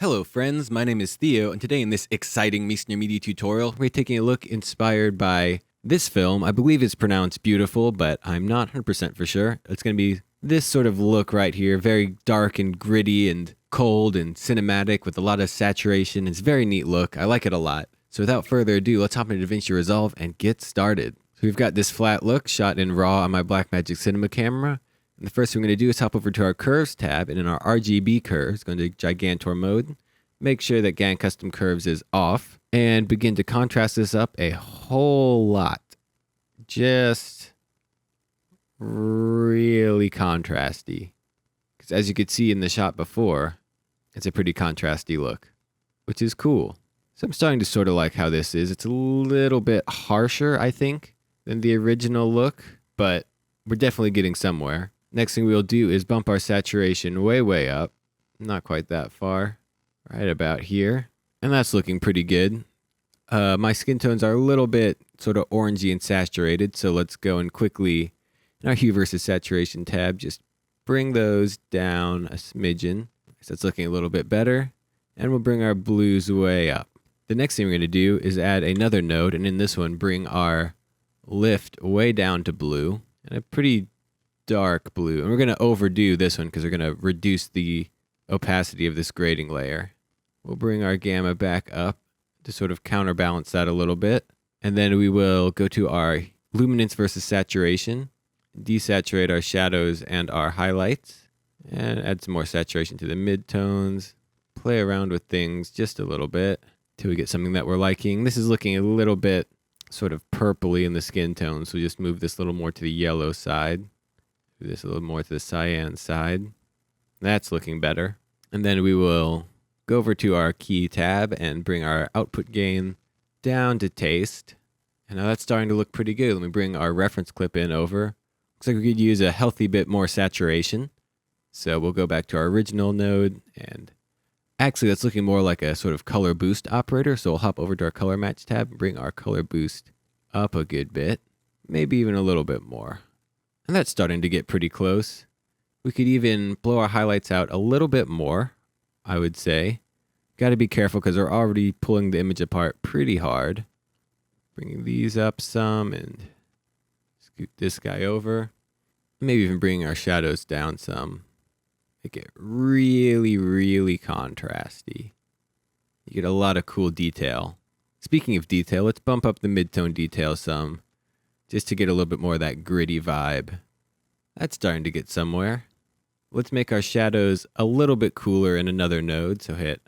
Hello friends, my name is Theo, and today in this exciting Meissner Media tutorial, we're taking a look inspired by this film. I believe it's pronounced Biutiful, but I'm not 100% for sure. It's going to be this sort of look right here, very dark and gritty and cold and cinematic with a lot of saturation. It's a very neat look. I like it a lot. So without further ado, let's hop into Davinci Resolve and get started. So we've got this flat look shot in RAW on my Blackmagic Cinema camera. And the first thing we're going to do is hop over to our Curves tab, and in our RGB curves, go into Gigantor mode, make sure that GAN Custom Curves is off, and begin to contrast this up a whole lot. Just really contrasty. Because as you could see in the shot before, it's a pretty contrasty look, which is cool. So I'm starting to sort of like how this is. It's a little bit harsher, I think, than the original look, but we're definitely getting somewhere. Next thing we'll do is bump our saturation way up. Not quite that far. Right about here. And that's looking pretty good. My skin tones are a little bit sort of orangey and saturated, so let's go and quickly, in our hue versus saturation tab, just bring those down a smidgen. So it's looking a little bit better. And we'll bring our blues way up. The next thing we're going to do is add another node, and in this one, bring our lift way down to blue, and a pretty dark blue. And we're going to overdo this one because we're going to reduce the opacity of this grading layer. We'll bring our gamma back up to sort of counterbalance that a little bit. And then we will go to our luminance versus saturation, desaturate our shadows and our highlights, and add some more saturation to the midtones. Play around with things just a little bit till we get something that we're liking. This is looking a little bit sort of purpley in the skin tone, so we just move this a little more to the yellow side. Do this a little more to the cyan side. That's looking better. And then we will go over to our key tab and bring our output gain down to taste. And now that's starting to look pretty good. Let me bring our reference clip in over. Looks like we could use a healthy bit more saturation. So we'll go back to our original node, and actually that's looking more like a sort of color boost operator. So we'll hop over to our color match tab and bring our color boost up a good bit, maybe even a little bit more. And that's starting to get pretty close. We could even blow our highlights out a little bit more, I would say. Got to be careful because we're already pulling the image apart pretty hard. Bringing these up some and scoot this guy over. Maybe even bringing our shadows down some. Make it really contrasty. You get a lot of cool detail. Speaking of detail, let's bump up the midtone detail some, just to get a little bit more of that gritty vibe. That's starting to get somewhere. Let's make our shadows a little bit cooler in another node, so hit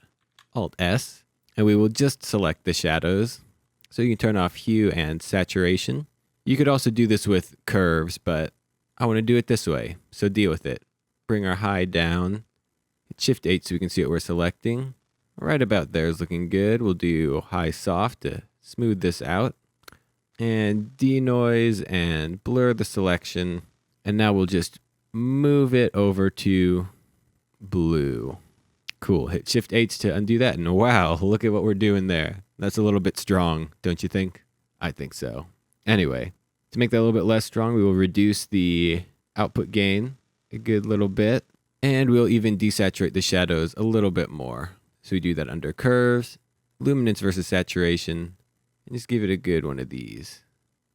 Alt-S, and we will just select the shadows. So you can turn off hue and saturation. You could also do this with curves, but I want to do it this way, so deal with it. Bring our high down, hit Shift 8 so we can see what we're selecting. Right about there is looking good. We'll do high soft to smooth this out. And denoise and blur the selection. And now we'll just move it over to blue. Cool. Hit Shift H to undo that. And wow, look at what we're doing there. That's a little bit strong, don't you think? I think so. Anyway, to make that a little bit less strong, we will reduce the output gain a good little bit. And we'll even desaturate the shadows a little bit more. So we do that under curves, luminance versus saturation, and just give it a good one of these.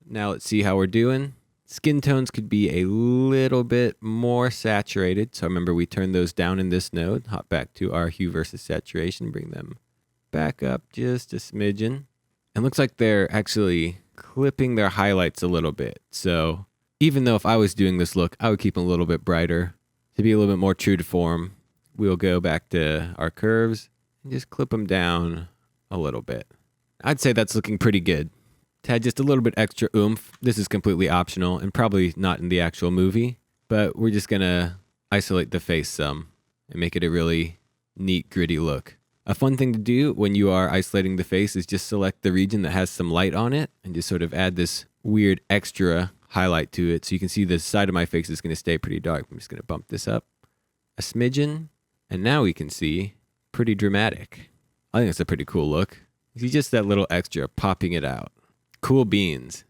Now let's see how we're doing. Skin tones could be a little bit more saturated. So remember, we turned those down in this node. Hop back to our hue versus saturation. Bring them back up just a smidgen. And looks like they're actually clipping their highlights a little bit. So even though if I was doing this look, I would keep them a little bit brighter. To be a little bit more true to form, we'll go back to our curves and just clip them down a little bit. I'd say that's looking pretty good. To add just a little bit extra oomph, this is completely optional and probably not in the actual movie, but we're just gonna isolate the face some and make it a really neat, gritty look. A fun thing to do when you are isolating the face is just select the region that has some light on it and just sort of add this weird extra highlight to it. So you can see the side of my face is gonna stay pretty dark. I'm just gonna bump this up a smidgen, and now we can see pretty dramatic. I think it's a pretty cool look. See just that little extra popping it out. Cool beans.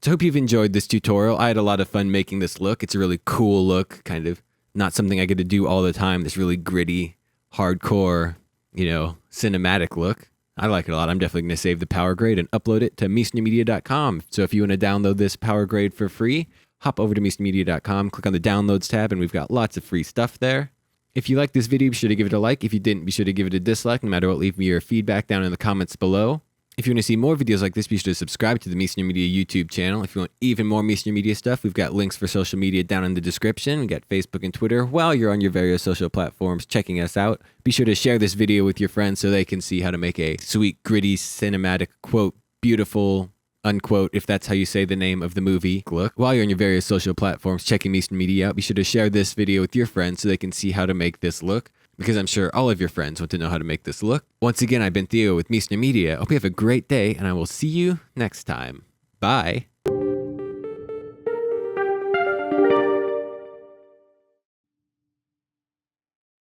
So I hope you've enjoyed this tutorial. I had a lot of fun making this look. It's a really cool look, kind of not something I get to do all the time. This really gritty, hardcore, cinematic look. I like it a lot. I'm definitely going to save the power grade and upload it to meisnermedia.com. So if you want to download this power grade for free, hop over to meisnermedia.com, click on the downloads tab, and we've got lots of free stuff there. If you like this video, be sure to give it a like. If you didn't, be sure to give it a dislike. No matter what, leave me your feedback down in the comments below. If you want to see more videos like this, be sure to subscribe to the Meisner Media YouTube channel. If you want even more Meisner Media stuff, we've got links for social media down in the description. We got Facebook and Twitter. While you're on your various social platforms checking us out, be sure to share this video with your friends so they can see how to make a sweet, gritty, cinematic, quote, beautiful, unquote, if that's how you say the name of the movie, look. While you're on your various social platforms checking Meisner Media out, be sure to share this video with your friends so they can see how to make this look, because I'm sure all of your friends want to know how to make this look. Once again, I've been Theo with Meisner Media. I hope you have a great day, and I will see you next time. Bye.